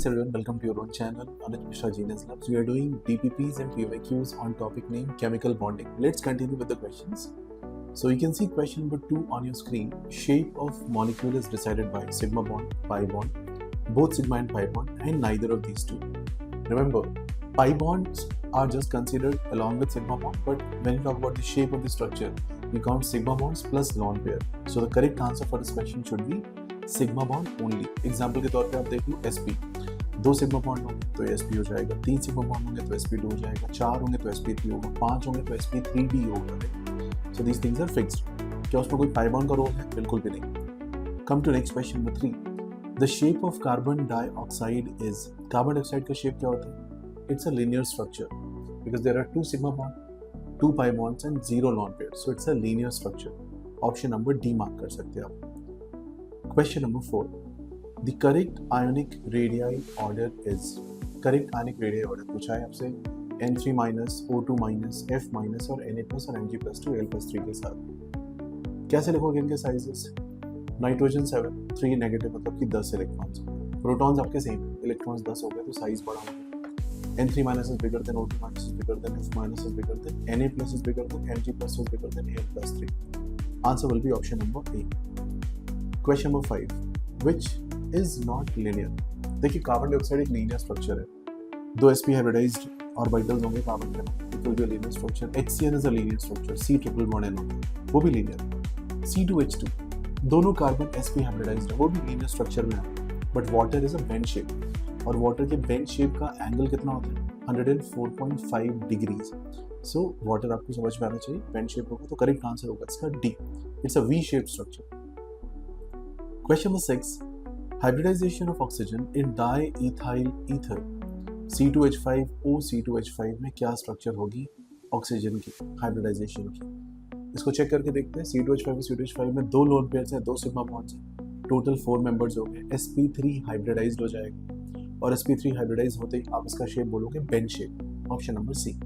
Greetings everyone, welcome to your own channel, Anuj Mishra Genius Labs. We are doing DPPs and PYQs on topic name chemical bonding. Let's continue with the questions. So you can see question number 2 on your screen. Shape of molecule is decided by sigma bond, pi bond, both sigma and pi bond, and neither of these two. Remember, pi bonds are just considered along with sigma bond, but when you talk about the shape of the structure, you count sigma bonds plus lone pair. So the correct answer for this question should be sigma bond only. Example के तौर पे आप देख लो sp, 2 sigma bond होंगे तो sp हो जाएगा, 3 sigma bond होंगे तो sp2 हो जाएगा, 4 होंगे तो sp3 होगा, 5 होंगे तो sp3d होगा. So these things are fixed. क्या उसमें कोई पाई बॉन्ड का रोल है? बिल्कुल भी नहीं. Come to next question number 3. The shape of carbon dioxide is. Carbon dioxide का शेप क्या होता है? It's a linear structure because there are 2 sigma bond, 2 pi bonds and 0 lone pair. So it's a linear structure. Option number D mark कर सकते हैं आप. Question number 4. The correct ionic radii order is. Correct ionic radii order पूछा है आपसे N3 minus, O2 minus, F minus और Na plus और Mg plus 2 L plus 3 के साथ. कैसे लिखोगे इनके साइजेस? नाइट्रोजन 7, 3 नेगेटिव मतलब कि 10 इलेक्ट्रॉन्स. प्रोटॉन्स आपके सेम है, इलेक्ट्रॉन्स 10 हो गए तो साइज बड़ा होगा. N3 minus is bigger than O2 minus is bigger than F minus is bigger than Na plus is bigger than Mg plus is bigger than L plus 3. Answer will be option number A. Question number 5. Which is not linear? देखिए carbon dioxide एक linear structure है. 2 sp hybridised orbitals होंगे carbon के, it will be a linear structure. HCl is a linear structure. C triple bond NO वो भी linear. C2H2 दोनों carbon sp hybridised है, वो भी लीनियर स्ट्रक्चर में है. But water is a bend shape और वाटर के बेंड शेप का एंगल कितना होता है? 104.5 डिग्रीज. सो वाटर आपको समझ में आना चाहिए. बेंड शेप होगा तो करेक्ट आंसर होगा इसका D. It's a V shape structure. Question number 6. Hybridization of oxygen in diethyl ether C2H5O C2H5 में क्या स्ट्रक्चर होगी ऑक्सीजन की हाइब्रिडाइजेशन की? इसको चेक करके देखते हैं. C2H5 और C2H5 में 2 लोन पेयर्स हैं, 2 सिग्मा बॉन्ड्स हैं, टोटल 4 मेंबर्स हो गए. sp3 हाइब्रिडाइज्ड हो जाएगा और sp3 हाइब्रिडाइज होते ही आप इसका शेप बोलोगे bend shape. Option number C.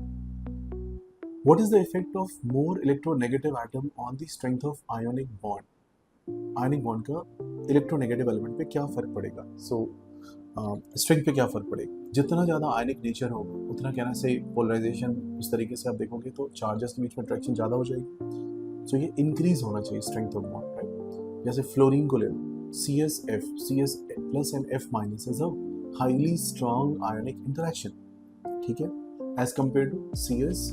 What is the effect of more electronegative atom on the strength of ionic bond? Ionic bond का इलेक्ट्रोनेगेटिव एलिमेंट पे क्या फर्क पड़ेगा? सो स्ट्रेंथ पे क्या फर्क पड़ेगा? जितना ज़्यादा आयनिक नेचर होगा उतना कहना से पोलराइजेशन उस तरीके से आप देखोगे तो चार्जेस के बीच में अट्रैक्शन ज़्यादा हो जाएगी. सो ये इंक्रीज होना चाहिए स्ट्रेंथ ऑफ बॉन्ड, राइट? जैसे फ्लोरीन को ले लो, CS plus and F minus is a highly strong ionic interaction, ठीक है, एज कम्पेयर टू CS.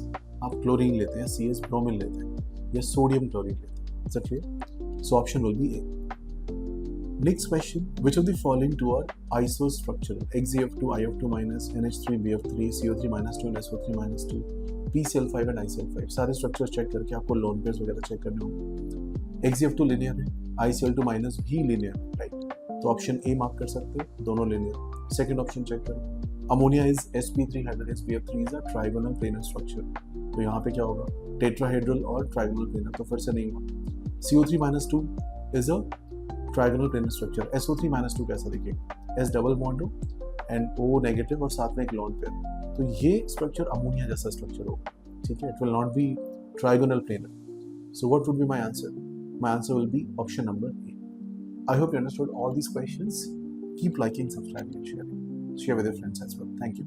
आप क्लोरीन लेते हैं, CS ब्रोमीन लेते हैं या सोडियम क्लोरीन लेते हैं. It's clear? So option will be A. Next question. Which of the following two are isostructural? XeF2, IF2 minus, NH3, BF3, CO3 minus 2 and SO3 minus 2, PCl5 and ICl5. सारे structure check करके आपको lone pairs वगैरह check करने होंगे. XeF2 linear है, ICl2 minus भी linear है, right? तो ऑप्शन ए मार्क कर सकते हो, दोनों लिनियर. सेकंड ऑप्शन चेक करो. Ammonia is sp3 hybridized BF3 is a trigonal planar structure. तो यहाँ पे क्या होगा? टेट्राहेड्रल और ट्राइगोनल प्लेनर, तो फिर से नहीं होगा. CO3 minus 2 is a trigonal planar structure. SO3 minus 2 कैसा दिखेगा? S डबल बॉन्ड हो एंड O नेगेटिव और साथ में एक लॉन पेयर. तो ये स्ट्रक्चर अमोनिया जैसा स्ट्रक्चर होगा, ठीक है? It will not be trigonal planar. So what would be my answer? My answer will be option number A. I hope you understood all these questions. Keep liking, subscribing and sharing. Share with your friends as well. Thank you.